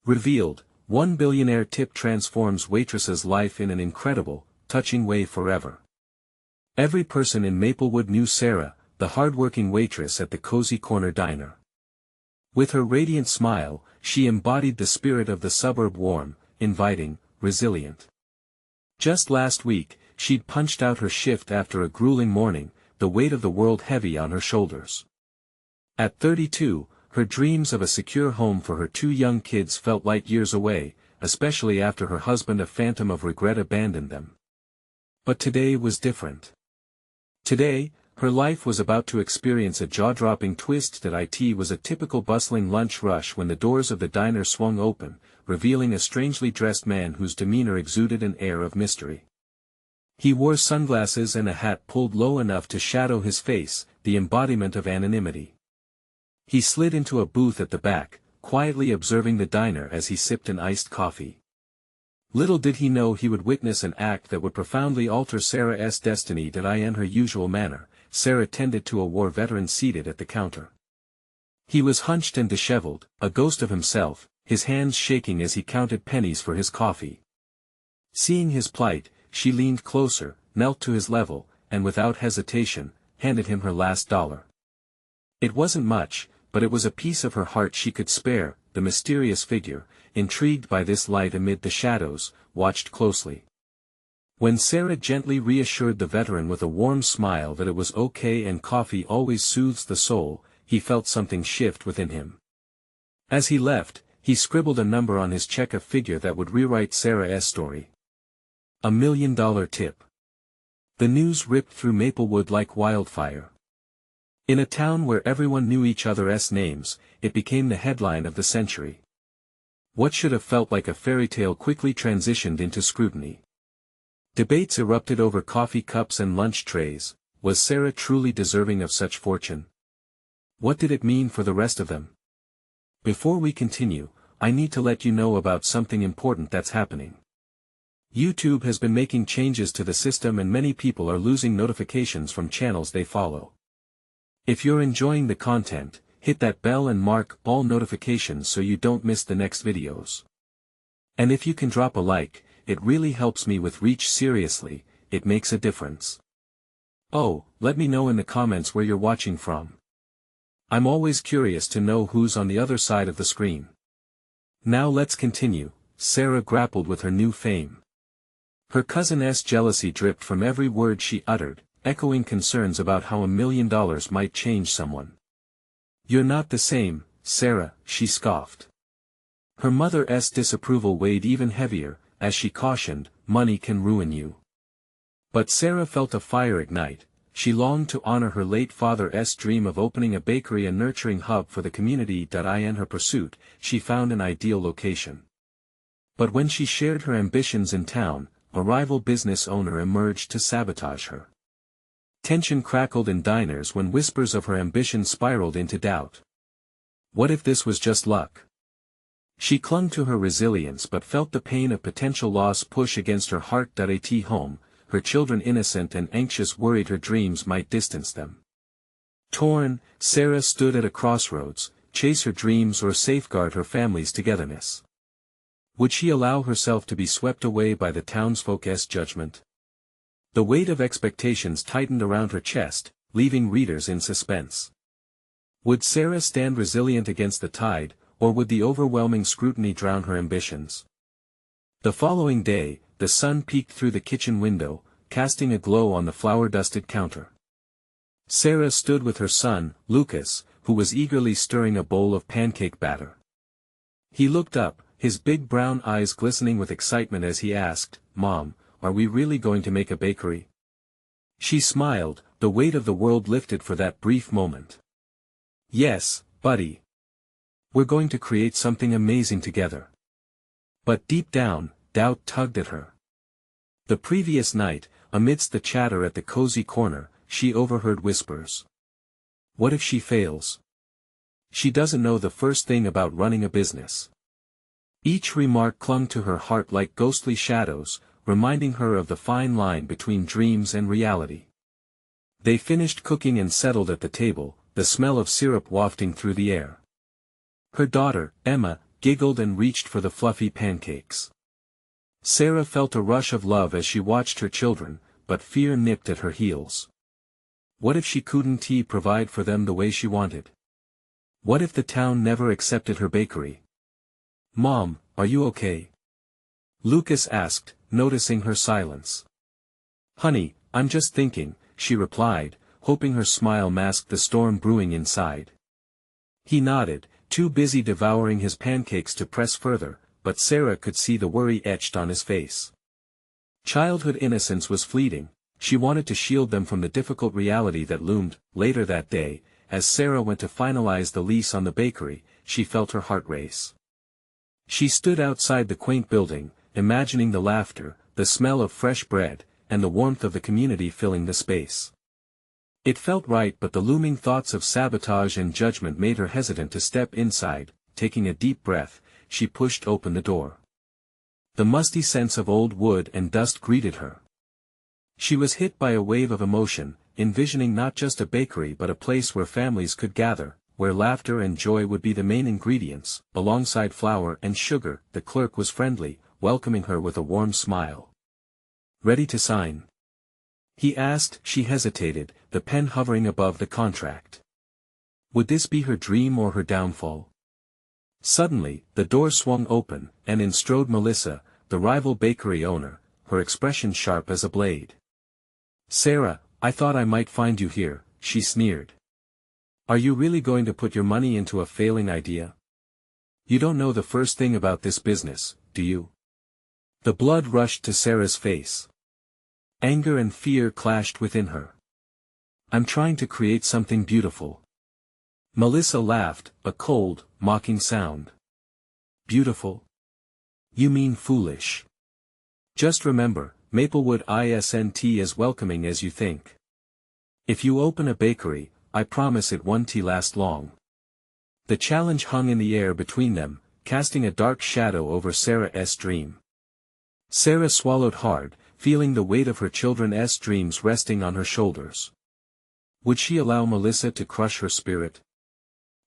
Revealed, one billionaire tip transforms Waitress's life in an incredible, touching way forever. Every person in Maplewood knew Sarah, the hard-working waitress at the Cozy Corner Diner. With her radiant smile, she embodied the spirit of the suburb: warm, inviting, resilient. Just last week, she'd punched out her shift after a grueling morning, the weight of the world heavy on her shoulders. At 32, her dreams of a secure home for her 2 young kids felt light years away, especially after her husband, a phantom of regret, abandoned them. But today was different. Today, her life was about to experience a jaw-dropping twist. It was a typical bustling lunch rush when the doors of the diner swung open, revealing a strangely dressed man whose demeanor exuded an air of mystery. He wore sunglasses and a hat pulled low enough to shadow his face, the embodiment of anonymity. He slid into a booth at the back, quietly observing the diner as he sipped an iced coffee. Little did he know he would witness an act that would profoundly alter Sarah's destiny. In her usual manner, Sarah tended to a war veteran seated at the counter. He was hunched and disheveled, a ghost of himself, his hands shaking as he counted pennies for his coffee. Seeing his plight, she leaned closer, knelt to his level, and without hesitation, handed him her last dollar. It wasn't much, but it was a piece of her heart she could spare. The mysterious figure, intrigued by this light amid the shadows, watched closely. When Sarah gently reassured the veteran with a warm smile that it was okay and coffee always soothes the soul, he felt something shift within him. As he left, he scribbled a number on his check, a figure that would rewrite Sarah's story. $1 million tip. The news ripped through Maplewood like wildfire. In a town where everyone knew each other's names, it became the headline of the century. What should have felt like a fairy tale quickly transitioned into scrutiny. Debates erupted over coffee cups and lunch trays. Was Sarah truly deserving of such fortune? What did it mean for the rest of them? Before we continue, I need to let you know about something important that's happening. YouTube has been making changes to the system and many people are losing notifications from channels they follow. If you're enjoying the content, hit that bell and mark all notifications so you don't miss the next videos. And if you can drop a like, it really helps me with reach. Seriously, it makes a difference. Oh, let me know in the comments where you're watching from. I'm always curious to know who's on the other side of the screen. Now let's continue. Sarah grappled with her new fame. Her cousin's jealousy dripped from every word she uttered, echoing concerns about how $1 million might change someone. "You're not the same, Sarah," she scoffed. Her mother's disapproval weighed even heavier, as she cautioned, "Money can ruin you." But Sarah felt a fire ignite. She longed to honor her late father's dream of opening a bakery, a nurturing hub for the community. In her pursuit, she found an ideal location. But when she shared her ambitions in town, a rival business owner emerged to sabotage her. Tension crackled in diners when whispers of her ambition spiraled into doubt. What if this was just luck? She clung to her resilience but felt the pain of potential loss push against her heart. At home, her children innocent and anxious worried her dreams might distance them. Torn, Sarah stood at a crossroads: chase her dreams or safeguard her family's togetherness. Would she allow herself to be swept away by the townsfolk's judgment? The weight of expectations tightened around her chest, leaving readers in suspense. Would Sarah stand resilient against the tide, or would the overwhelming scrutiny drown her ambitions? The following day, the sun peeked through the kitchen window, casting a glow on the flour-dusted counter. Sarah stood with her son, Lucas, who was eagerly stirring a bowl of pancake batter. He looked up, his big brown eyes glistening with excitement as he asked, "Mom, are we really going to make a bakery?" She smiled, the weight of the world lifted for that brief moment. "Yes, buddy. We're going to create something amazing together." But deep down, doubt tugged at her. The previous night, amidst the chatter at the cozy corner, she overheard whispers. What if she fails? She doesn't know the first thing about running a business. Each remark clung to her heart like ghostly shadows, reminding her of the fine line between dreams and reality. They finished cooking and settled at the table, the smell of syrup wafting through the air. Her daughter, Emma, giggled and reached for the fluffy pancakes. Sarah felt a rush of love as she watched her children, but fear nipped at her heels. What if she couldn't provide for them the way she wanted? What if the town never accepted her bakery? "Mom, are you okay?" Lucas asked, noticing her silence. "Honey, I'm just thinking," she replied, hoping her smile masked the storm brewing inside. He nodded, too busy devouring his pancakes to press further, but Sarah could see the worry etched on his face. Childhood innocence was fleeting. She wanted to shield them from the difficult reality that loomed. Later that day, as Sarah went to finalize the lease on the bakery, she felt her heart race. She stood outside the quaint building, imagining the laughter, the smell of fresh bread, and the warmth of the community filling the space. It felt right, but the looming thoughts of sabotage and judgment made her hesitant to step inside. Taking a deep breath, she pushed open the door. The musty sense of old wood and dust greeted her. She was hit by a wave of emotion, envisioning not just a bakery but a place where families could gather, where laughter and joy would be the main ingredients, alongside flour and sugar. The clerk was friendly, welcoming her with a warm smile. "Ready to sign?" he asked. She hesitated, the pen hovering above the contract. Would this be her dream or her downfall? Suddenly, the door swung open, and in strode Melissa, the rival bakery owner, her expression sharp as a blade. "Sarah, I thought I might find you here," she sneered. "Are you really going to put your money into a failing idea? You don't know the first thing about this business, do you?" The blood rushed to Sarah's face. Anger and fear clashed within her. "I'm trying to create something beautiful." Melissa laughed, a cold, mocking sound. "Beautiful? You mean foolish. Just remember, Maplewood isn't as welcoming as you think. If you open a bakery, I promise it won't last long." The challenge hung in the air between them, casting a dark shadow over Sarah's dream. Sarah swallowed hard, feeling the weight of her children's dreams resting on her shoulders. Would she allow Melissa to crush her spirit?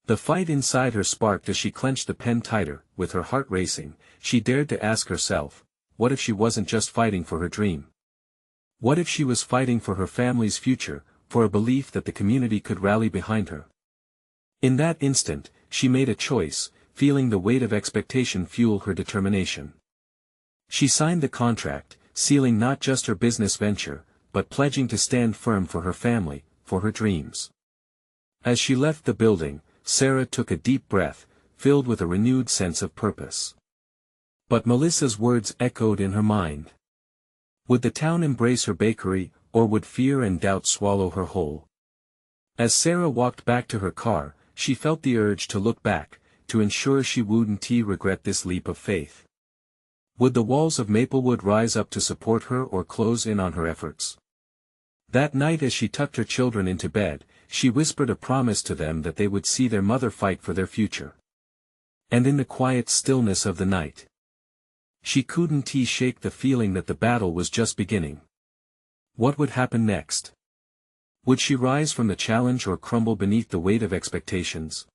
The fight inside her sparked as she clenched the pen tighter. With her heart racing, she dared to ask herself, what if she wasn't just fighting for her dream? What if she was fighting for her family's future, for a belief that the community could rally behind her? In that instant, she made a choice, feeling the weight of expectation fuel her determination. She signed the contract, sealing not just her business venture, but pledging to stand firm for her family, for her dreams. As she left the building, Sarah took a deep breath, filled with a renewed sense of purpose. But Melissa's words echoed in her mind. Would the town embrace her bakery, or would fear and doubt swallow her whole? As Sarah walked back to her car, she felt the urge to look back, to ensure she wouldn't regret this leap of faith. Would the walls of Maplewood rise up to support her or close in on her efforts? That night as she tucked her children into bed, she whispered a promise to them that they would see their mother fight for their future. And in the quiet stillness of the night, she couldn't shake the feeling that the battle was just beginning. What would happen next? Would she rise from the challenge or crumble beneath the weight of expectations?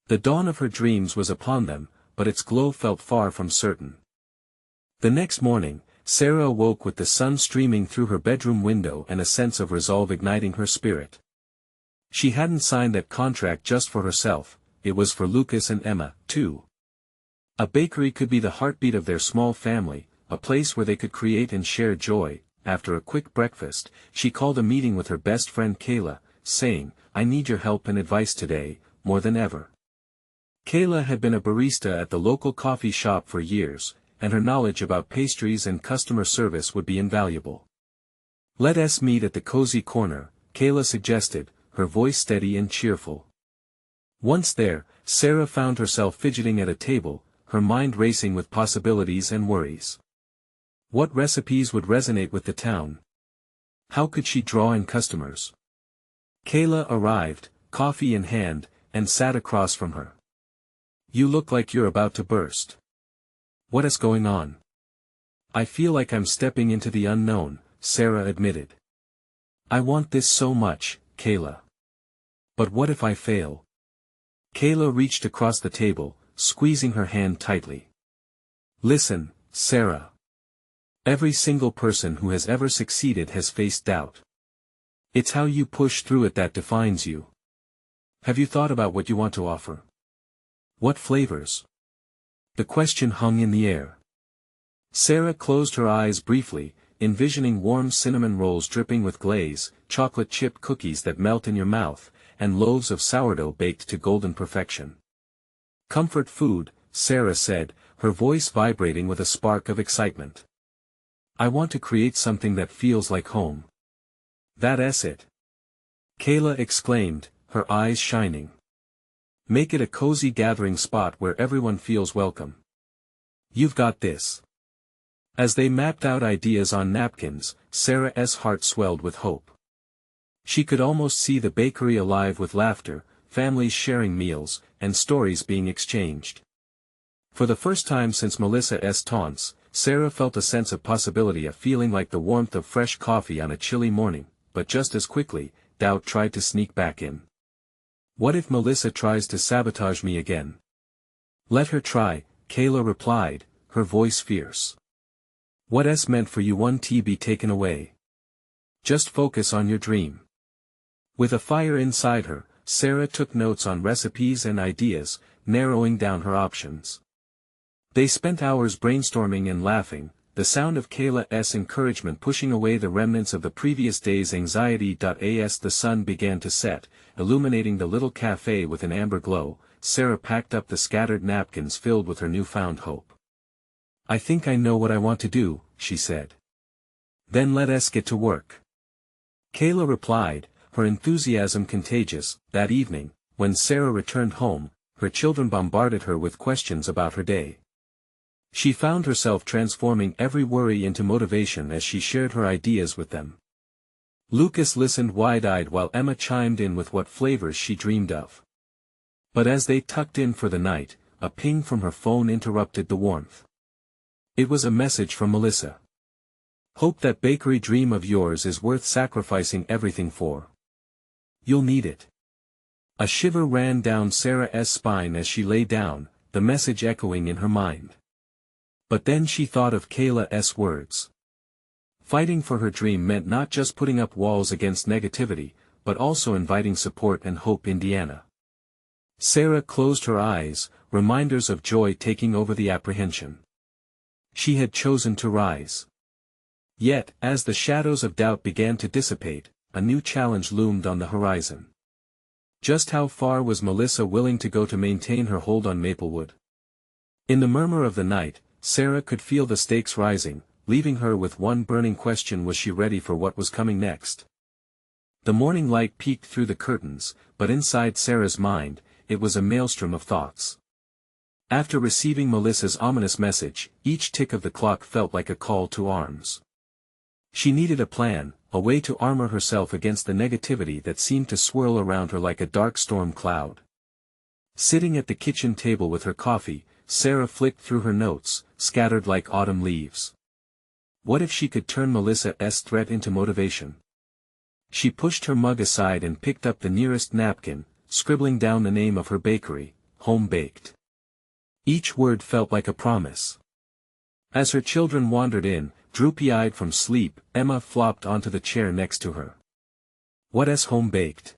The dawn of her dreams was upon them, but its glow felt far from certain. The next morning, Sarah awoke with the sun streaming through her bedroom window and a sense of resolve igniting her spirit. She hadn't signed that contract just for herself, it was for Lucas and Emma, too. A bakery could be the heartbeat of their small family, a place where they could create and share joy. After a quick breakfast, she called a meeting with her best friend Kayla, saying, "I need your help and advice today, more than ever." Kayla had been a barista at the local coffee shop for years, and her knowledge about pastries and customer service would be invaluable. "Let us meet at the cozy corner," Kayla suggested, her voice steady and cheerful. Once there, Sarah found herself fidgeting at a table, her mind racing with possibilities and worries. What recipes would resonate with the town? How could she draw in customers? Kayla arrived, coffee in hand, and sat across from her. "You look like you're about to burst. What is going on?" "I feel like I'm stepping into the unknown," Sarah admitted. "I want this so much, Kayla. But what if I fail?" Kayla reached across the table, squeezing her hand tightly. Listen, Sarah. Every single person who has ever succeeded has faced doubt. It's how you push through it that defines you. Have you thought about what you want to offer? What flavors? The question hung in the air. Sarah closed her eyes briefly, envisioning warm cinnamon rolls dripping with glaze, chocolate chip cookies that melt in your mouth, and loaves of sourdough baked to golden perfection. Comfort food, Sarah said, her voice vibrating with a spark of excitement. I want to create something that feels like home. That's it. Kayla exclaimed, her eyes shining. Make it a cozy gathering spot where everyone feels welcome. You've got this. As they mapped out ideas on napkins, Sarah's heart swelled with hope. She could almost see the bakery alive with laughter, families sharing meals, and stories being exchanged. For the first time since Melissa's taunts, Sarah felt a sense of possibility, a feeling like the warmth of fresh coffee on a chilly morning, but just as quickly, doubt tried to sneak back in. What if Melissa tries to sabotage me again? Let her try, Kayla replied, her voice fierce. What's meant for you won't be taken away. Just focus on your dream. With a fire inside her, Sarah took notes on recipes and ideas, narrowing down her options. They spent hours brainstorming and laughing, the sound of Kayla's encouragement pushing away the remnants of the previous day's anxiety. As the sun began to set, illuminating the little cafe with an amber glow, Sarah packed up the scattered napkins filled with her newfound hope. I think I know what I want to do, she said. Then let us get to work. Kayla replied, her enthusiasm contagious. That evening, when Sarah returned home, her children bombarded her with questions about her day. She found herself transforming every worry into motivation as she shared her ideas with them. Lucas listened wide-eyed while Emma chimed in with what flavors she dreamed of. But as they tucked in for the night, a ping from her phone interrupted the warmth. It was a message from Melissa. Hope that bakery dream of yours is worth sacrificing everything for. You'll need it. A shiver ran down Sarah's spine as she lay down, the message echoing in her mind. But then she thought of Kayla's words. Fighting for her dream meant not just putting up walls against negativity, but also inviting support and hope. Indiana. Sarah closed her eyes, reminders of joy taking over the apprehension. She had chosen to rise. Yet, as the shadows of doubt began to dissipate, a new challenge loomed on the horizon. Just how far was Melissa willing to go to maintain her hold on Maplewood? In the murmur of the night, Sarah could feel the stakes rising, leaving her with one burning question: was she ready for what was coming next? The morning light peeked through the curtains, but inside Sarah's mind, it was a maelstrom of thoughts. After receiving Melissa's ominous message, each tick of the clock felt like a call to arms. She needed a plan, a way to armor herself against the negativity that seemed to swirl around her like a dark storm cloud. Sitting at the kitchen table with her coffee, Sarah flicked through her notes, scattered like autumn leaves. What if she could turn Melissa's threat into motivation? She pushed her mug aside and picked up the nearest napkin, scribbling down the name of her bakery, Home Baked. Each word felt like a promise. As her children wandered in, droopy-eyed from sleep, Emma flopped onto the chair next to her. What's Home Baked?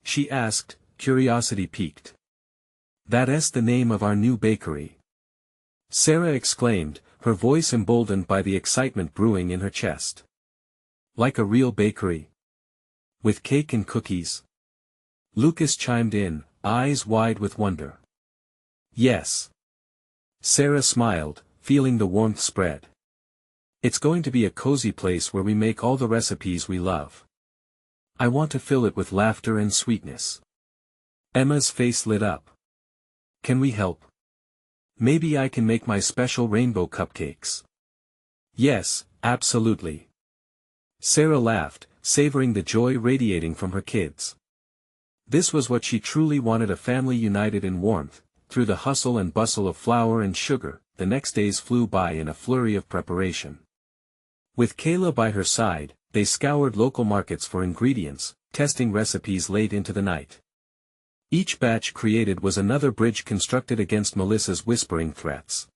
She asked, curiosity piqued. That's the name of our new bakery. Sarah exclaimed, her voice emboldened by the excitement brewing in her chest. Like a real bakery? With cake and cookies? Lucas chimed in, eyes wide with wonder. Yes. Sarah smiled, feeling the warmth spread. It's going to be a cozy place where we make all the recipes we love. I want to fill it with laughter and sweetness. Emma's face lit up. Can we help? Maybe I can make my special rainbow cupcakes. Yes, absolutely. Sarah laughed, savoring the joy radiating from her kids. This was what she truly wanted, a family united in warmth. Through the hustle and bustle of flour and sugar, the next days flew by in a flurry of preparation. With Kayla by her side, they scoured local markets for ingredients, testing recipes late into the night. Each batch created was another bridge constructed against Melissa's whispering threats.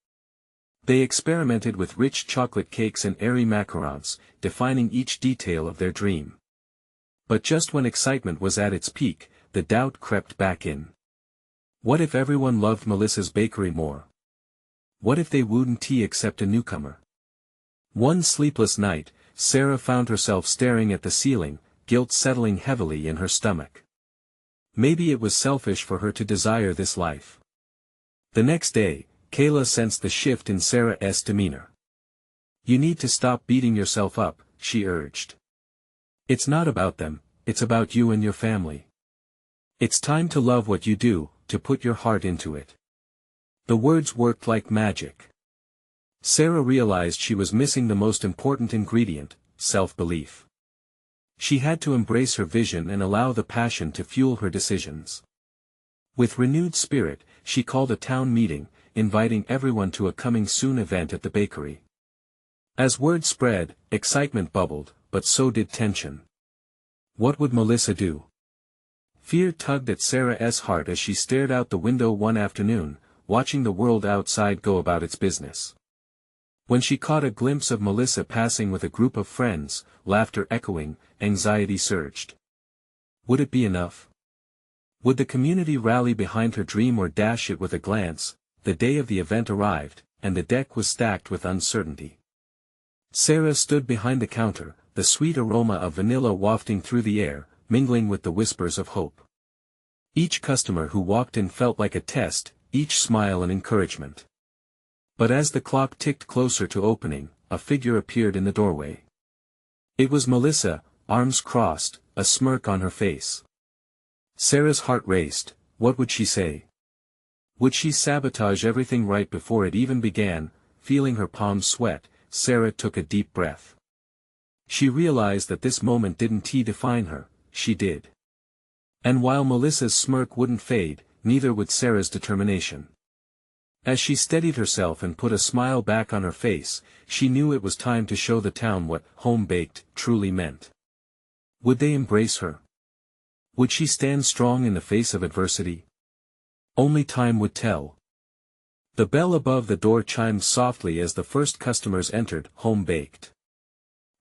They experimented with rich chocolate cakes and airy macarons, defining each detail of their dream. But just when excitement was at its peak, the doubt crept back in. What if everyone loved Melissa's bakery more? What if they wouldn't accept a newcomer? One sleepless night, Sarah found herself staring at the ceiling, guilt settling heavily in her stomach. Maybe it was selfish for her to desire this life. The next day, Kayla sensed the shift in Sarah's demeanor. "You need to stop beating yourself up," she urged. "It's not about them, it's about you and your family. It's time to love what you do, to put your heart into it." The words worked like magic. Sarah realized she was missing the most important ingredient, self-belief. She had to embrace her vision and allow the passion to fuel her decisions. With renewed spirit, she called a town meeting, inviting everyone to a coming-soon event at the bakery. As word spread, excitement bubbled, but so did tension. What would Melissa do? Fear tugged at Sarah's heart as she stared out the window one afternoon, watching the world outside go about its business. When she caught a glimpse of Melissa passing with a group of friends, laughter echoing, anxiety surged. Would it be enough? Would the community rally behind her dream or dash it with a glance? The day of the event arrived, and the deck was stacked with uncertainty. Sarah stood behind the counter, the sweet aroma of vanilla wafting through the air, mingling with the whispers of hope. Each customer who walked in felt like a test, each smile an encouragement. But as the clock ticked closer to opening, a figure appeared in the doorway. It was Melissa, arms crossed, a smirk on her face. Sarah's heart raced. What would she say? Would she sabotage everything right before it even began? Feeling her palms sweat, Sarah took a deep breath. She realized that this moment didn't define her, she did. And while Melissa's smirk wouldn't fade, neither would Sarah's determination. As she steadied herself and put a smile back on her face, she knew it was time to show the town what home-baked truly meant. Would they embrace her? Would she stand strong in the face of adversity? Only time would tell. The bell above the door chimed softly as the first customers entered, home-baked.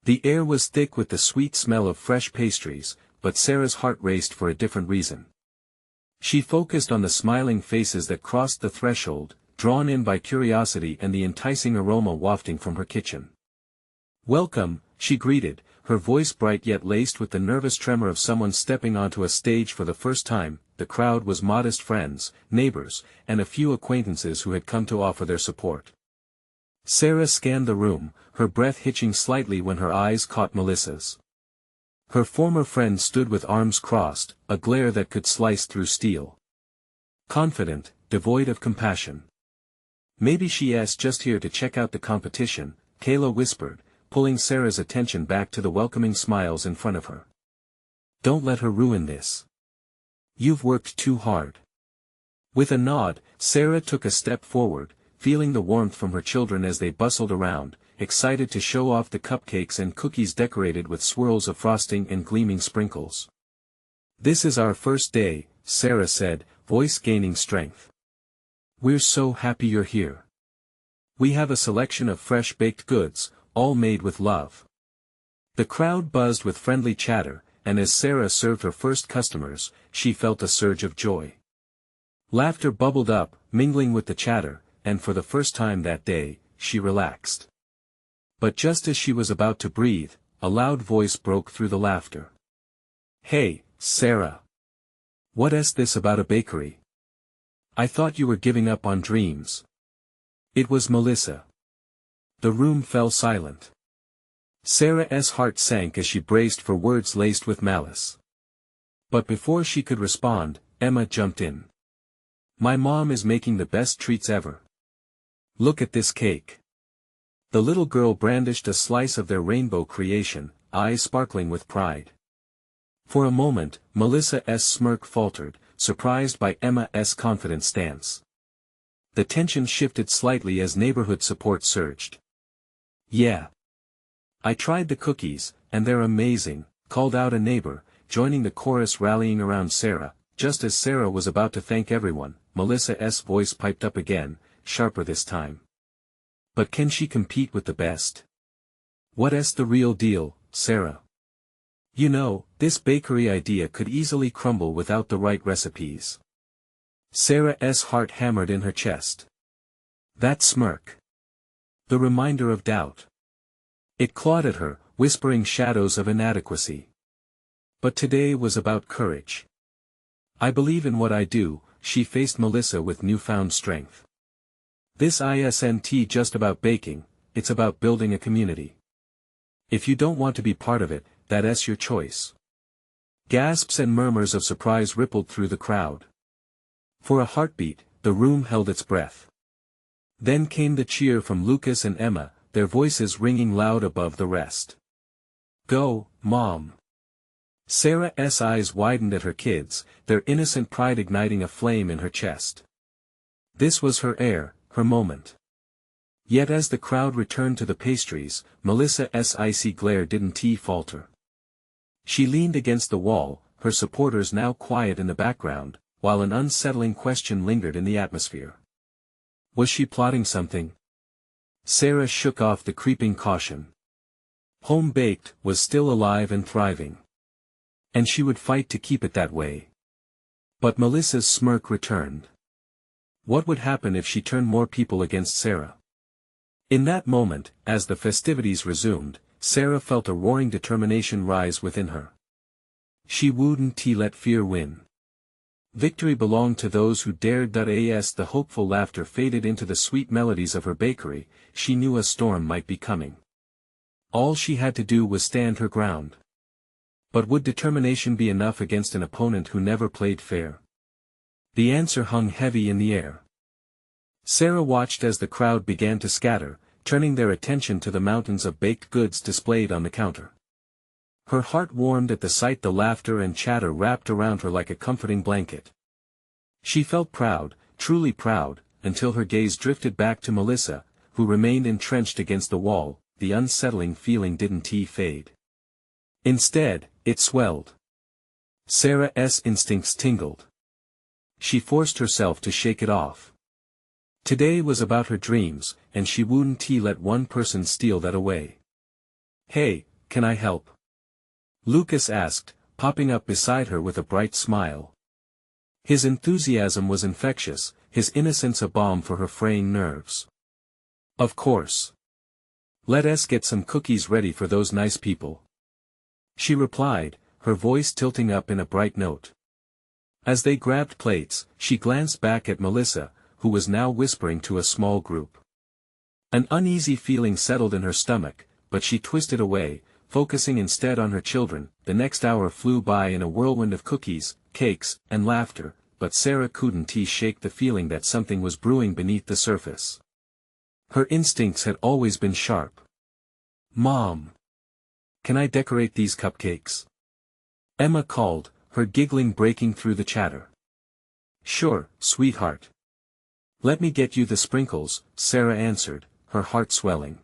The air was thick with the sweet smell of fresh pastries, but Sarah's heart raced for a different reason. She focused on the smiling faces that crossed the threshold, drawn in by curiosity and the enticing aroma wafting from her kitchen. "Welcome," she greeted, her voice bright yet laced with the nervous tremor of someone stepping onto a stage for the first time. The crowd was modest friends, neighbors, and a few acquaintances who had come to offer their support. Sarah scanned the room, her breath hitching slightly when her eyes caught Melissa's. Her former friend stood with arms crossed, a glare that could slice through steel. Confident, devoid of compassion. "Maybe she's just here to check out the competition," Kayla whispered, pulling Sarah's attention back to the welcoming smiles in front of her. "Don't let her ruin this. You've worked too hard." With a nod, Sarah took a step forward, feeling the warmth from her children as they bustled around, excited to show off the cupcakes and cookies decorated with swirls of frosting and gleaming sprinkles. "This is our first day," Sarah said, voice gaining strength. "We're so happy you're here. We have a selection of fresh baked goods, all made with love." The crowd buzzed with friendly chatter, and as Sarah served her first customers, she felt a surge of joy. Laughter bubbled up, mingling with the chatter, and for the first time that day, she relaxed. But just as she was about to breathe, a loud voice broke through the laughter. "Hey, Sarah. What's this about a bakery? I thought you were giving up on dreams." It was Melissa. The room fell silent. Sarah's heart sank as she braced for words laced with malice. But before she could respond, Emma jumped in. "My mom is making the best treats ever. Look at this cake." The little girl brandished a slice of their rainbow creation, eyes sparkling with pride. For a moment, Melissa's smirk faltered, surprised by Emma's confident stance. The tension shifted slightly as neighborhood support surged. "Yeah. I tried the cookies, and they're amazing," called out a neighbor, joining the chorus rallying around Sarah. Just as Sarah was about to thank everyone, Melissa's voice piped up again, sharper this time. But can she compete with the best? What's the real deal, Sarah? You know, this bakery idea could easily crumble without the right recipes. Sarah's heart hammered in her chest. That smirk. The reminder of doubt. It clawed at her, whispering shadows of inadequacy. But today was about courage. I believe in what I do, she faced Melissa with newfound strength. This isn't just about baking, it's about building a community. If you don't want to be part of it, that's your choice. Gasps and murmurs of surprise rippled through the crowd. For a heartbeat, the room held its breath. Then came the cheer from Lucas and Emma, their voices ringing loud above the rest. Go, Mom! Sarah's eyes widened at her kids, their innocent pride igniting a flame in her chest. This was her heir, her moment. Yet as the crowd returned to the pastries, Melissa's icy glare didn't falter. She leaned against the wall, her supporters now quiet in the background, while an unsettling question lingered in the atmosphere. Was she plotting something? Sarah shook off the creeping caution. Home Baked was still alive and thriving. And she would fight to keep it that way. But Melissa's smirk returned. What would happen if she turned more people against Sarah? In that moment, as the festivities resumed, Sarah felt a roaring determination rise within her. She wouldn't let fear win. Victory belonged to those who dared. As the hopeful laughter faded into the sweet melodies of her bakery, she knew a storm might be coming. All she had to do was stand her ground. But would determination be enough against an opponent who never played fair? The answer hung heavy in the air. Sarah watched as the crowd began to scatter, turning their attention to the mountains of baked goods displayed on the counter. Her heart warmed at the sight. The laughter and chatter wrapped around her like a comforting blanket. She felt proud, truly proud, until her gaze drifted back to Melissa, who remained entrenched against the wall. The unsettling feeling didn't fade. Instead, it swelled. Sarah's instincts tingled. She forced herself to shake it off. Today was about her dreams, and she wouldn't let one person steal that away. Hey, can I help? Lucas asked, popping up beside her with a bright smile. His enthusiasm was infectious, his innocence a balm for her fraying nerves. Of course. Let us get some cookies ready for those nice people. She replied, her voice tilting up in a bright note. As they grabbed plates, she glanced back at Melissa, who was now whispering to a small group. An uneasy feeling settled in her stomach, but she twisted away, focusing instead on her children. The next hour flew by in a whirlwind of cookies, cakes, and laughter, but Sarah couldn't shake the feeling that something was brewing beneath the surface. Her instincts had always been sharp. Mom! Can I decorate these cupcakes? Emma called, her giggling breaking through the chatter. Sure, sweetheart. Let me get you the sprinkles, Sarah answered, her heart swelling.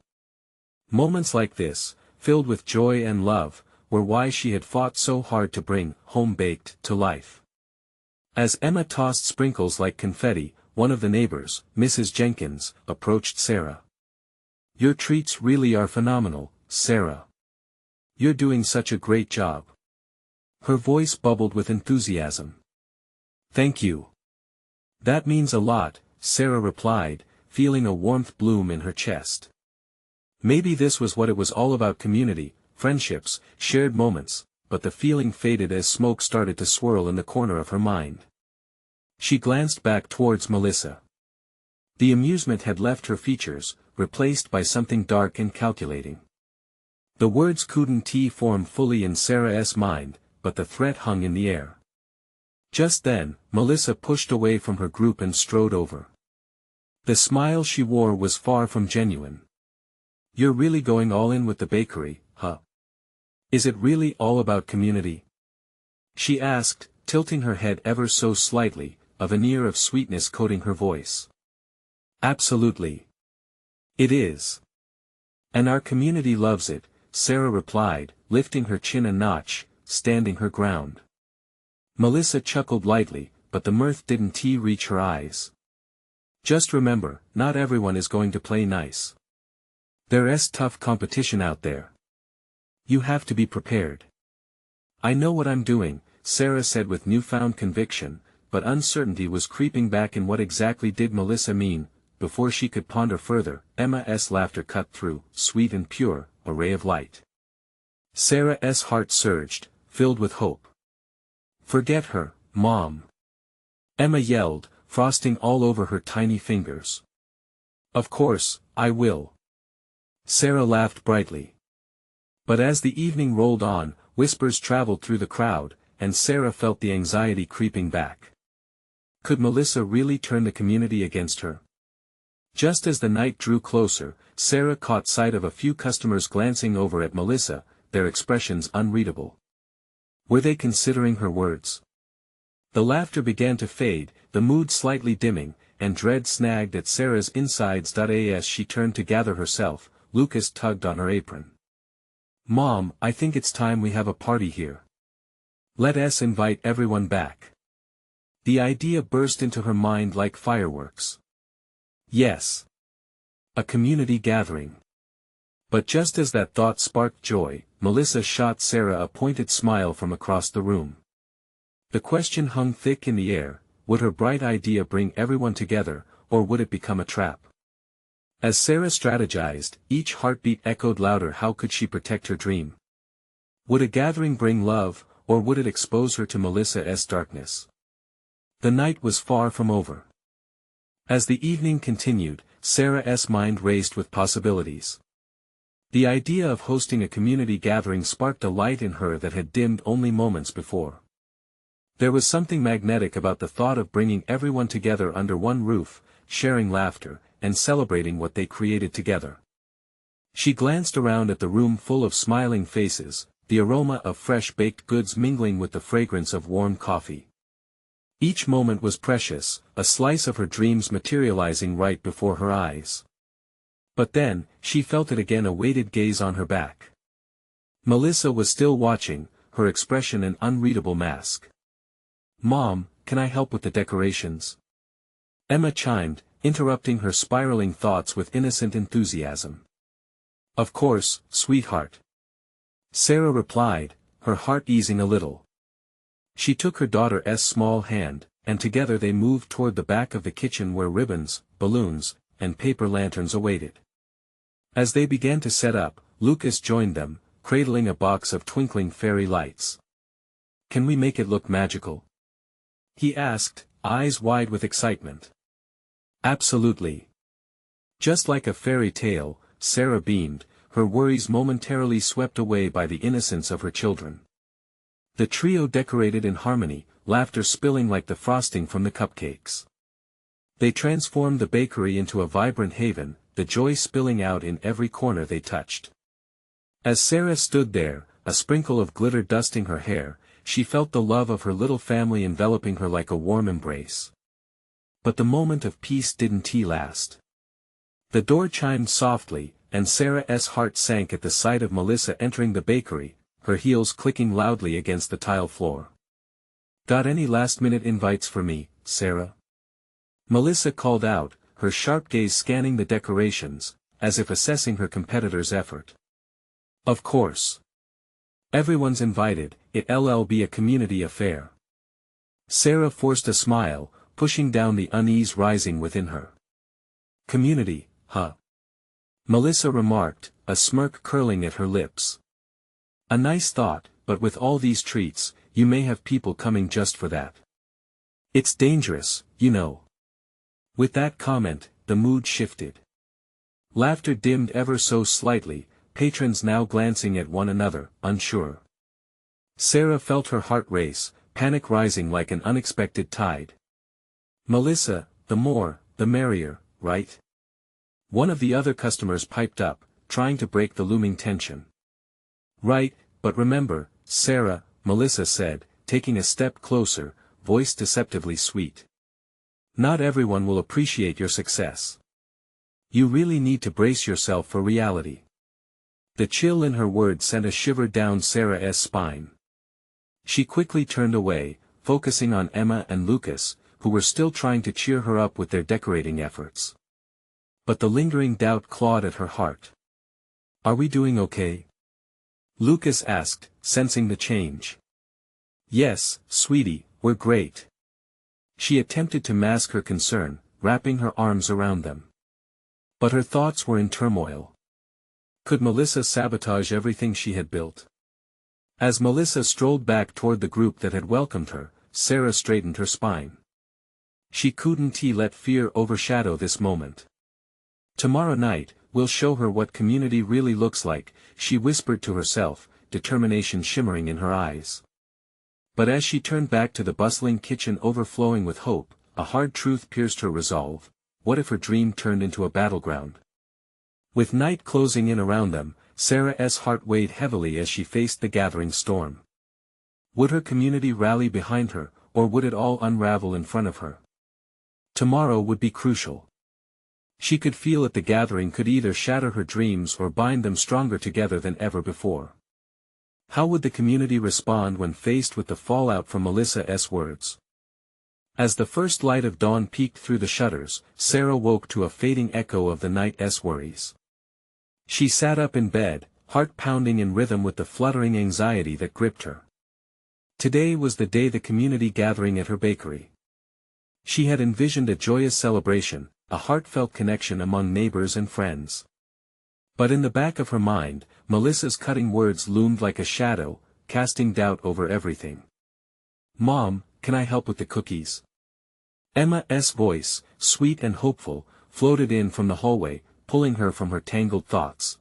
Moments like this, filled with joy and love, were why she had fought so hard to bring Home Baked to life. As Emma tossed sprinkles like confetti, one of the neighbors, Mrs. Jenkins, approached Sarah. Your treats really are phenomenal, Sarah. You're doing such a great job. Her voice bubbled with enthusiasm. Thank you. That means a lot, Sarah replied, feeling a warmth bloom in her chest. Maybe this was what it was all about: community, friendships, shared moments, but the feeling faded as smoke started to swirl in the corner of her mind. She glanced back towards Melissa. The amusement had left her features, replaced by something dark and calculating. The words couldn't form fully in Sarah's mind, but the threat hung in the air. Just then, Melissa pushed away from her group and strode over. The smile she wore was far from genuine. You're really going all in with the bakery, huh? Is it really all about community? She asked, tilting her head ever so slightly, a veneer of sweetness coating her voice. Absolutely. It is. And our community loves it, Sarah replied, lifting her chin a notch, standing her ground. Melissa chuckled lightly, but the mirth didn't reach her eyes. Just remember, not everyone is going to play nice. There's tough competition out there. You have to be prepared. I know what I'm doing, Sarah said with newfound conviction, but uncertainty was creeping back in what exactly did Melissa mean. Before she could ponder further, Emma's laughter cut through, sweet and pure, a ray of light. Sarah's heart surged, filled with hope. Forget her, Mom. Emma yelled, frosting all over her tiny fingers. Of course, I will. Sarah laughed brightly. But as the evening rolled on, whispers traveled through the crowd, and Sarah felt the anxiety creeping back. Could Melissa really turn the community against her? Just as the night drew closer, Sarah caught sight of a few customers glancing over at Melissa, their expressions unreadable. Were they considering her words? The laughter began to fade, the mood slightly dimming, and dread snagged at Sarah's insides. As she turned to gather herself, Lucas tugged on her apron. Mom, I think it's time we have a party here. Let's invite everyone back. The idea burst into her mind like fireworks. Yes. A community gathering. But just as that thought sparked joy, Melissa shot Sarah a pointed smile from across the room. The question hung thick in the air: would her bright idea bring everyone together, or would it become a trap? As Sarah strategized, each heartbeat echoed louder. How could she protect her dream? Would a gathering bring love, or would it expose her to Melissa's darkness? The night was far from over. As the evening continued, Sarah's mind raced with possibilities. The idea of hosting a community gathering sparked a light in her that had dimmed only moments before. There was something magnetic about the thought of bringing everyone together under one roof, sharing laughter, and celebrating what they created together. She glanced around at the room full of smiling faces, the aroma of fresh baked goods mingling with the fragrance of warm coffee. Each moment was precious, a slice of her dreams materializing right before her eyes. But then, she felt it again, a weighted gaze on her back. Melissa was still watching, her expression an unreadable mask. Mom, can I help with the decorations? Emma chimed, interrupting her spiraling thoughts with innocent enthusiasm. Of course, sweetheart. Sarah replied, her heart easing a little. She took her daughter's small hand, and together they moved toward the back of the kitchen where ribbons, balloons, and paper lanterns awaited. As they began to set up, Lucas joined them, cradling a box of twinkling fairy lights. Can we make it look magical? He asked, eyes wide with excitement. Absolutely. Just like a fairy tale, Sarah beamed, her worries momentarily swept away by the innocence of her children. The trio decorated in harmony, laughter spilling like the frosting from the cupcakes. They transformed the bakery into a vibrant haven, the joy spilling out in every corner they touched. As Sarah stood there, a sprinkle of glitter dusting her hair, she felt the love of her little family enveloping her like a warm embrace. But the moment of peace didn't last. The door chimed softly, and Sarah's heart sank at the sight of Melissa entering the bakery, her heels clicking loudly against the tile floor. Got any last-minute invites for me, Sarah? Melissa called out, her sharp gaze scanning the decorations, as if assessing her competitor's effort. Of course. Everyone's invited, it'll be a community affair. Sarah forced a smile, pushing down the unease rising within her. Community, huh? Melissa remarked, a smirk curling at her lips. A nice thought, but with all these treats, you may have people coming just for that. It's dangerous, you know. With that comment, the mood shifted. Laughter dimmed ever so slightly, patrons now glancing at one another, unsure. Sarah felt her heart race, panic rising like an unexpected tide. Melissa, the more, the merrier, right? One of the other customers piped up, trying to break the looming tension. Right, but remember, Sarah, Melissa said, taking a step closer, voice deceptively sweet. Not everyone will appreciate your success. You really need to brace yourself for reality. The chill in her words sent a shiver down Sarah's spine. She quickly turned away, focusing on Emma and Lucas, who were still trying to cheer her up with their decorating efforts. But the lingering doubt clawed at her heart. "Are we doing okay?" Lucas asked, sensing the change. "Yes, sweetie, we're great." She attempted to mask her concern, wrapping her arms around them. But her thoughts were in turmoil. Could Melissa sabotage everything she had built? As Melissa strolled back toward the group that had welcomed her, Sarah straightened her spine. She couldn't let fear overshadow this moment. "Tomorrow night, we'll show her what community really looks like," she whispered to herself, determination shimmering in her eyes. But as she turned back to the bustling kitchen overflowing with hope, a hard truth pierced her resolve: what if her dream turned into a battleground? With night closing in around them, Sarah's heart weighed heavily as she faced the gathering storm. Would her community rally behind her, or would it all unravel in front of her? Tomorrow would be crucial. She could feel that the gathering could either shatter her dreams or bind them stronger together than ever before. How would the community respond when faced with the fallout from Melissa's words? As the first light of dawn peeked through the shutters, Sarah woke to a fading echo of the night's worries. She sat up in bed, heart pounding in rhythm with the fluttering anxiety that gripped her. Today was the day the community gathering at her bakery. She had envisioned a joyous celebration, a heartfelt connection among neighbors and friends. But in the back of her mind, Melissa's cutting words loomed like a shadow, casting doubt over everything. "Mom, can I help with the cookies?" Emma's voice, sweet and hopeful, floated in from the hallway, pulling her from her tangled thoughts.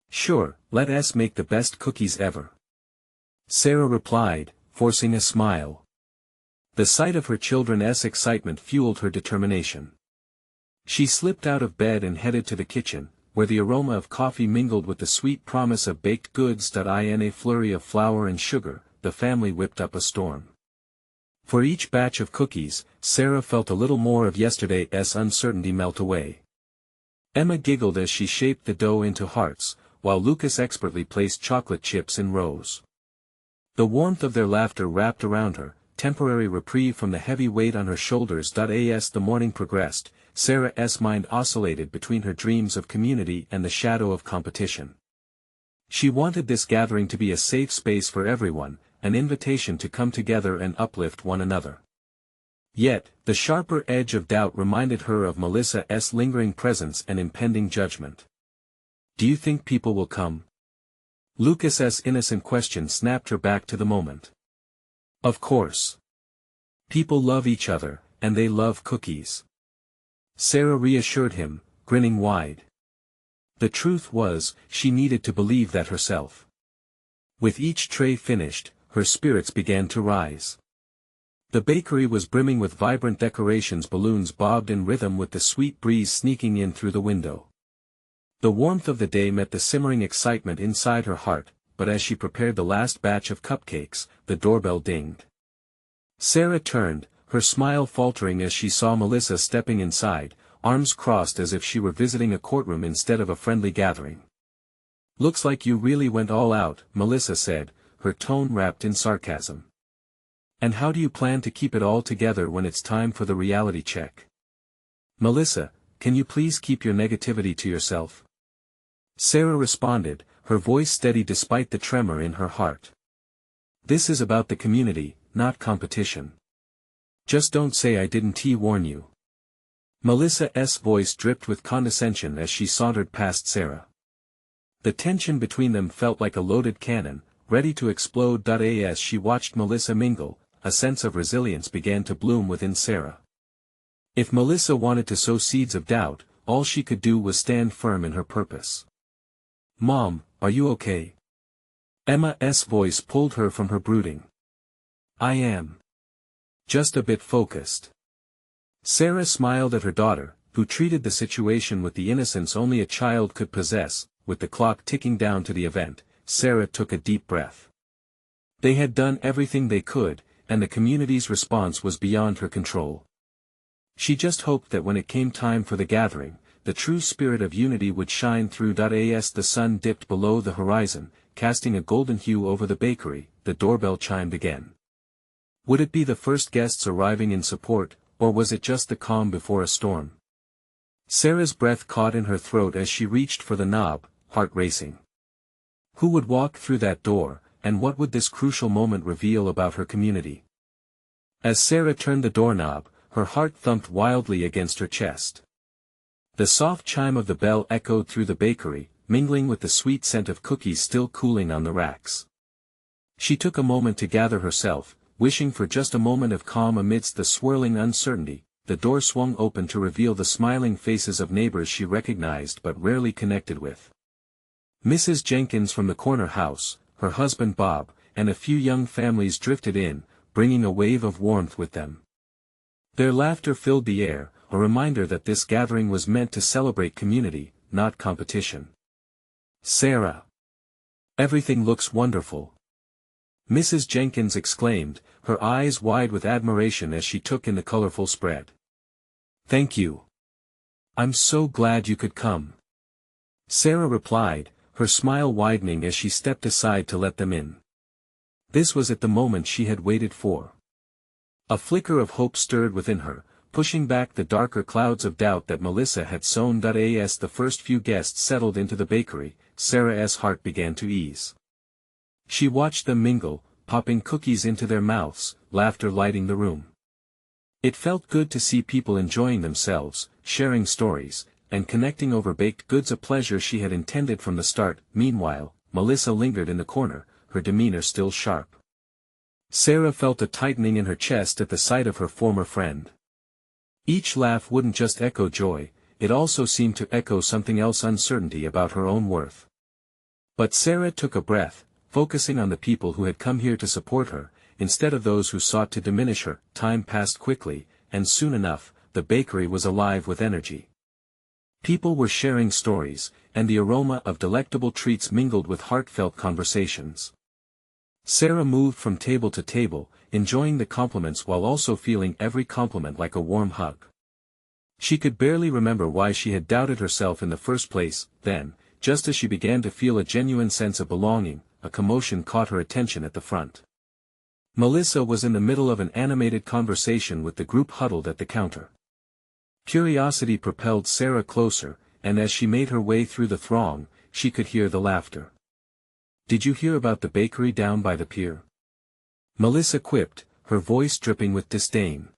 "Sure, let us make the best cookies ever," Sarah replied, forcing a smile. The sight of her children's excitement fueled her determination. She slipped out of bed and headed to the kitchen, where the aroma of coffee mingled with the sweet promise of baked goods. In a flurry of flour and sugar, the family whipped up a storm. For each batch of cookies, Sarah felt a little more of yesterday's uncertainty melt away. Emma giggled as she shaped the dough into hearts, while Lucas expertly placed chocolate chips in rows. The warmth of their laughter wrapped around her, temporary reprieve from the heavy weight on her shoulders. As the morning progressed, Sarah's mind oscillated between her dreams of community and the shadow of competition. She wanted this gathering to be a safe space for everyone, an invitation to come together and uplift one another. Yet, the sharper edge of doubt reminded her of Melissa's lingering presence and impending judgment. "Do you think people will come?" Lucas's innocent question snapped her back to the moment. "Of course. People love each other, and they love cookies," Sarah reassured him, grinning wide. The truth was, she needed to believe that herself. With each tray finished, her spirits began to rise. The bakery was brimming with vibrant decorations. Balloons bobbed in rhythm with the sweet breeze sneaking in through the window. The warmth of the day met the simmering excitement inside her heart, but as she prepared the last batch of cupcakes, the doorbell dinged. Sarah turned, her smile faltering as she saw Melissa stepping inside, arms crossed as if she were visiting a courtroom instead of a friendly gathering. "Looks like you really went all out," Melissa said, her tone wrapped in sarcasm. "And how do you plan to keep it all together when it's time for the reality check?" "Melissa, can you please keep your negativity to yourself?" Sarah responded, her voice steady despite the tremor in her heart. "This is about the community, not competition. Just don't say I didn't warn you." Melissa's voice dripped with condescension as she sauntered past Sarah. The tension between them felt like a loaded cannon, ready to explode. As she watched Melissa mingle, a sense of resilience began to bloom within Sarah. If Melissa wanted to sow seeds of doubt, all she could do was stand firm in her purpose. "Mom, are you okay?" Emma's voice pulled her from her brooding. "I am. Just a bit focused." Sarah smiled at her daughter, who treated the situation with the innocence only a child could possess. With the clock ticking down to the event, Sarah took a deep breath. They had done everything they could, and the community's response was beyond her control. She just hoped that when it came time for the gathering, the true spirit of unity would shine through. As the sun dipped below the horizon, casting a golden hue over the bakery, the doorbell chimed again. Would it be the first guests arriving in support, or was it just the calm before a storm? Sarah's breath caught in her throat as she reached for the knob, heart racing. Who would walk through that door, and what would this crucial moment reveal about her community? As Sarah turned the doorknob, her heart thumped wildly against her chest. The soft chime of the bell echoed through the bakery, mingling with the sweet scent of cookies still cooling on the racks. She took a moment to gather herself, wishing for just a moment of calm amidst the swirling uncertainty. The door swung open to reveal the smiling faces of neighbors she recognized but rarely connected with. Mrs. Jenkins from the corner house, her husband Bob, and a few young families drifted in, bringing a wave of warmth with them. Their laughter filled the air, a reminder that this gathering was meant to celebrate community, not competition. Sarah. Everything looks wonderful. Mrs. Jenkins exclaimed, her eyes wide with admiration as she took in the colorful spread. Thank you. I'm so glad you could come. Sarah replied, her smile widening as she stepped aside to let them in. This was at the moment she had waited for. A flicker of hope stirred within her, pushing back the darker clouds of doubt that Melissa had sown. As the first few guests settled into the bakery, Sarah's heart began to ease. She watched them mingle, popping cookies into their mouths, laughter lighting the room. It felt good to see people enjoying themselves, sharing stories, and connecting over baked goods, a pleasure she had intended from the start. Meanwhile, Melissa lingered in the corner, her demeanor still sharp. Sarah felt a tightening in her chest at the sight of her former friend. Each laugh wouldn't just echo joy, it also seemed to echo something else, uncertainty about her own worth. But Sarah took a breath, focusing on the people who had come here to support her, instead of those who sought to diminish her. Time passed quickly, and soon enough, the bakery was alive with energy. People were sharing stories, and the aroma of delectable treats mingled with heartfelt conversations. Sarah moved from table to table, enjoying the compliments while also feeling every compliment like a warm hug. She could barely remember why she had doubted herself in the first place. Then, just as she began to feel a genuine sense of belonging, a commotion caught her attention at the front. Melissa was in the middle of an animated conversation with the group huddled at the counter. Curiosity propelled Sarah closer, and as she made her way through the throng, she could hear the laughter. "Did you hear about the bakery down by the pier?" Melissa quipped, her voice dripping with disdain.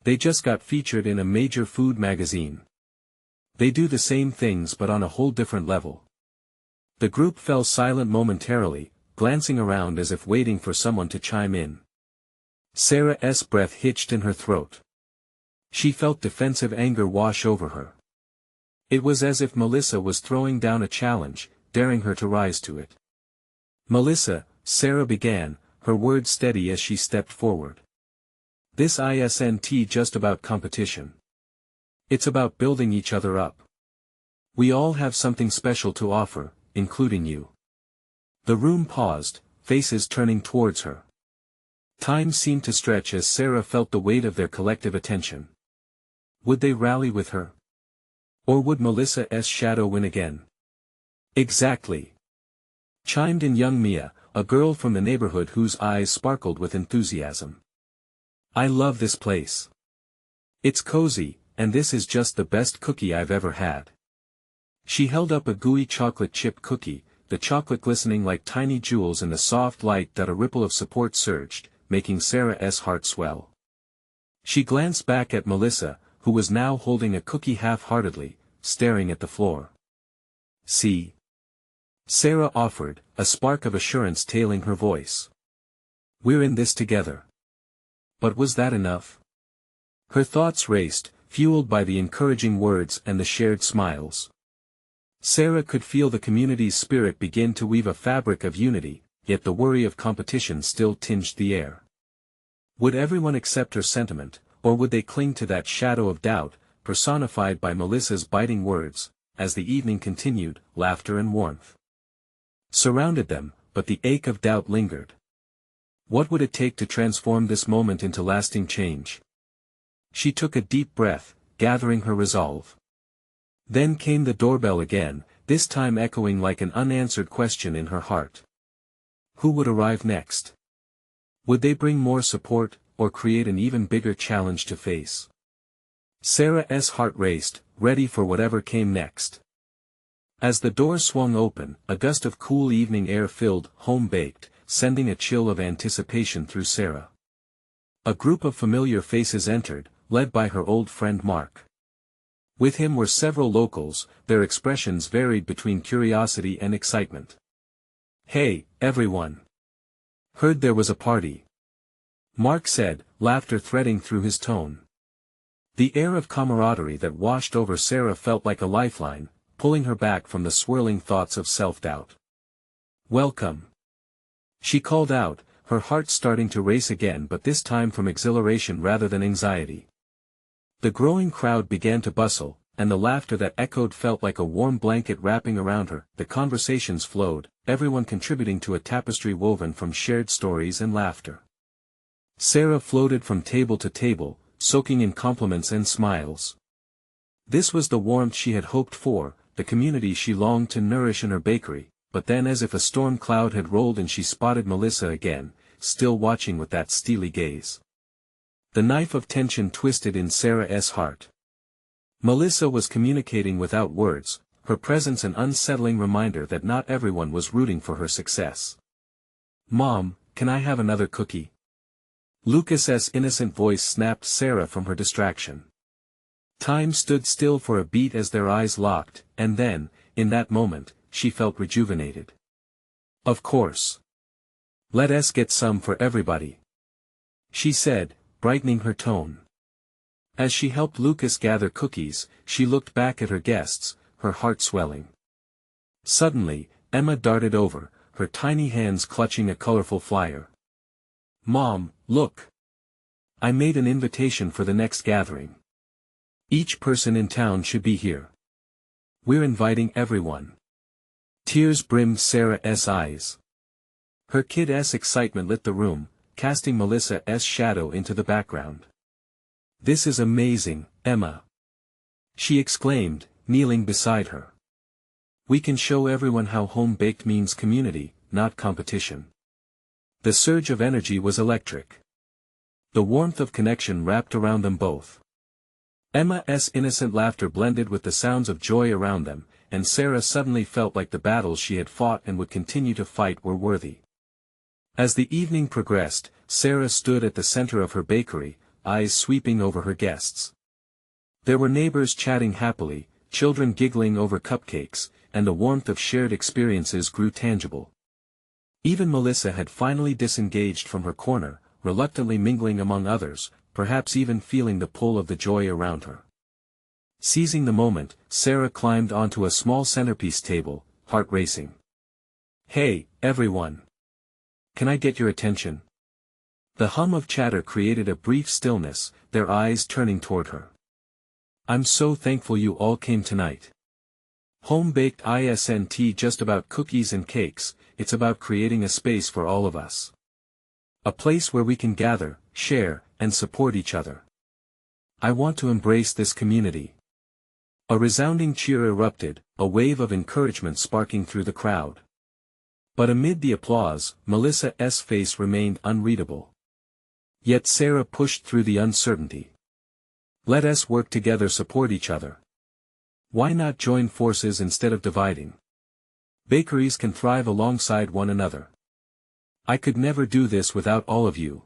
"They just got featured in a major food magazine. They do the same things but on a whole different level." The group fell silent momentarily, glancing around as if waiting for someone to chime in. Sarah's breath hitched in her throat. She felt defensive anger wash over her. It was as if Melissa was throwing down a challenge, daring her to rise to it. "Melissa," Sarah began, her words steady as she stepped forward. "This isn't just about competition. It's about building each other up. We all have something special to offer, including you." The room paused, faces turning towards her. Time seemed to stretch as Sarah felt the weight of their collective attention. Would they rally with her? Or would Melissa's shadow win again? "Exactly," chimed in young Mia, a girl from the neighborhood whose eyes sparkled with enthusiasm. "I love this place. It's cozy, and this is just the best cookie I've ever had." She held up a gooey chocolate chip cookie, the chocolate glistening like tiny jewels in the soft light. A ripple of support surged, making Sarah's heart swell. She glanced back at Melissa, who was now holding a cookie half-heartedly, staring at the floor. "See?" Sarah offered, a spark of assurance tailing her voice. "We're in this together." But was that enough? Her thoughts raced, fueled by the encouraging words and the shared smiles. Sarah could feel the community's spirit begin to weave a fabric of unity, yet the worry of competition still tinged the air. Would everyone accept her sentiment, or would they cling to that shadow of doubt, personified by Melissa's biting words? As the evening continued, laughter and warmth surrounded them, but the ache of doubt lingered. What would it take to transform this moment into lasting change? She took a deep breath, gathering her resolve. Then came the doorbell again, this time echoing like an unanswered question in her heart. Who would arrive next? Would they bring more support, or create an even bigger challenge to face? Sarah's heart raced, ready for whatever came next. As the door swung open, a gust of cool evening air filled Home Baked, sending a chill of anticipation through Sarah. A group of familiar faces entered, led by her old friend Mark. With him were several locals, their expressions varied between curiosity and excitement. "Hey, everyone! Heard there was a party," Mark said, laughter threading through his tone. The air of camaraderie that washed over Sarah felt like a lifeline, pulling her back from the swirling thoughts of self-doubt. "Welcome," she called out, her heart starting to race again, but this time from exhilaration rather than anxiety. The growing crowd began to bustle, and the laughter that echoed felt like a warm blanket wrapping around her. The conversations flowed, everyone contributing to a tapestry woven from shared stories and laughter. Sarah floated from table to table, soaking in compliments and smiles. This was the warmth she had hoped for, the community she longed to nourish in her bakery, but then as if a storm cloud had rolled and she spotted Melissa again, still watching with that steely gaze. The knife of tension twisted in Sarah's heart. Melissa was communicating without words, her presence an unsettling reminder that not everyone was rooting for her success. "Mom, can I have another cookie?" Lucas's innocent voice snapped Sarah from her distraction. Time stood still for a beat as their eyes locked, and then, in that moment, she felt rejuvenated. "Of course. Let us get some for everybody," she said, brightening her tone. As she helped Lucas gather cookies, she looked back at her guests, her heart swelling. Suddenly, Emma darted over, her tiny hands clutching a colorful flyer. "Mom, look! I made an invitation for the next gathering. Each person in town should be here. We're inviting everyone." Tears brimmed Sarah's eyes. Her kid's excitement lit the room, casting Melissa's shadow into the background. "This is amazing, Emma!" she exclaimed, kneeling beside her. "We can show everyone how home-baked means community, not competition." The surge of energy was electric. The warmth of connection wrapped around them both. Emma's innocent laughter blended with the sounds of joy around them, and Sarah suddenly felt like the battles she had fought and would continue to fight were worthy. As the evening progressed, Sarah stood at the center of her bakery, eyes sweeping over her guests. There were neighbors chatting happily, children giggling over cupcakes, and the warmth of shared experiences grew tangible. Even Melissa had finally disengaged from her corner, reluctantly mingling among others, perhaps even feeling the pull of the joy around her. Seizing the moment, Sarah climbed onto a small centerpiece table, heart racing. "Hey, everyone! Can I get your attention?" The hum of chatter created a brief stillness, their eyes turning toward her. "I'm so thankful you all came tonight. Home-baked isn't just about cookies and cakes, it's about creating a space for all of us. A place where we can gather, share, and support each other. I want to embrace this community." A resounding cheer erupted, a wave of encouragement sparking through the crowd. But amid the applause, Melissa's face remained unreadable. Yet Sarah pushed through the uncertainty. "Let us work together, support each other. Why not join forces instead of dividing? Bakeries can thrive alongside one another. I could never do this without all of you."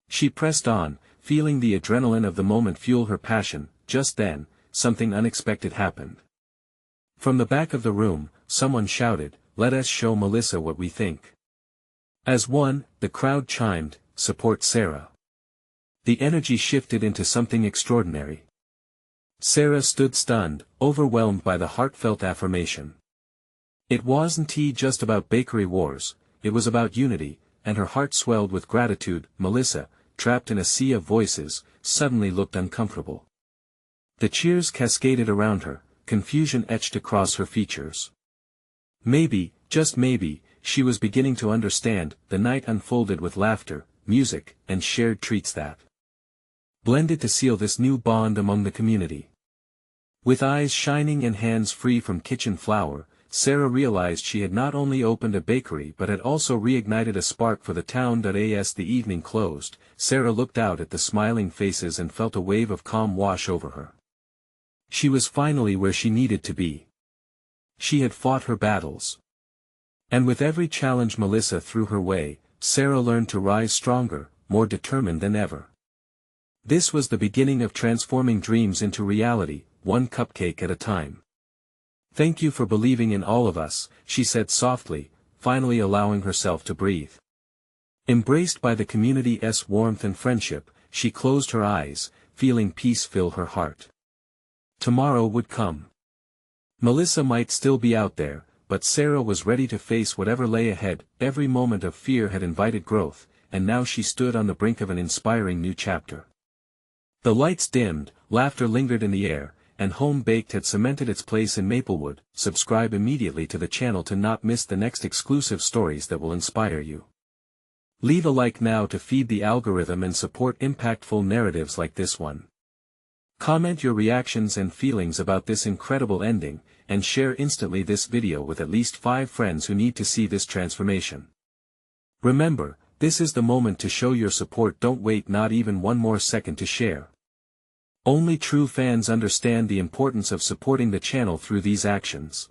She pressed on, feeling the adrenaline of the moment fuel her passion. Just then, something unexpected happened. From the back of the room, someone shouted, "Let us show Melissa what we think." As one, the crowd chimed, "Support Sarah." The energy shifted into something extraordinary. Sarah stood stunned, overwhelmed by the heartfelt affirmation. It wasn't just about bakery wars, it was about unity, and her heart swelled with gratitude. Melissa, trapped in a sea of voices, suddenly looked uncomfortable. The cheers cascaded around her, confusion etched across her features. Maybe, just maybe, she was beginning to understand. The night unfolded with laughter, music, and shared treats that blended to seal this new bond among the community. With eyes shining and hands free from kitchen flour, Sarah realized she had not only opened a bakery but had also reignited a spark for the town. As the evening closed, Sarah looked out at the smiling faces and felt a wave of calm wash over her. She was finally where she needed to be. She had fought her battles. And with every challenge Melissa threw her way, Sarah learned to rise stronger, more determined than ever. This was the beginning of transforming dreams into reality, one cupcake at a time. "Thank you for believing in all of us," she said softly, finally allowing herself to breathe. Embraced by the community's warmth and friendship, she closed her eyes, feeling peace fill her heart. Tomorrow would come. Melissa might still be out there, but Sarah was ready to face whatever lay ahead. Every moment of fear had invited growth, and now she stood on the brink of an inspiring new chapter. The lights dimmed, laughter lingered in the air, and Home Baked had cemented its place in Maplewood. Subscribe immediately to the channel to not miss the next exclusive stories that will inspire you. Leave a like now to feed the algorithm and support impactful narratives like this one. Comment your reactions and feelings about this incredible ending, and share instantly this video with at least 5 friends who need to see this transformation. Remember, this is the moment to show your support. Don't wait not even one more second to share. Only true fans understand the importance of supporting the channel through these actions.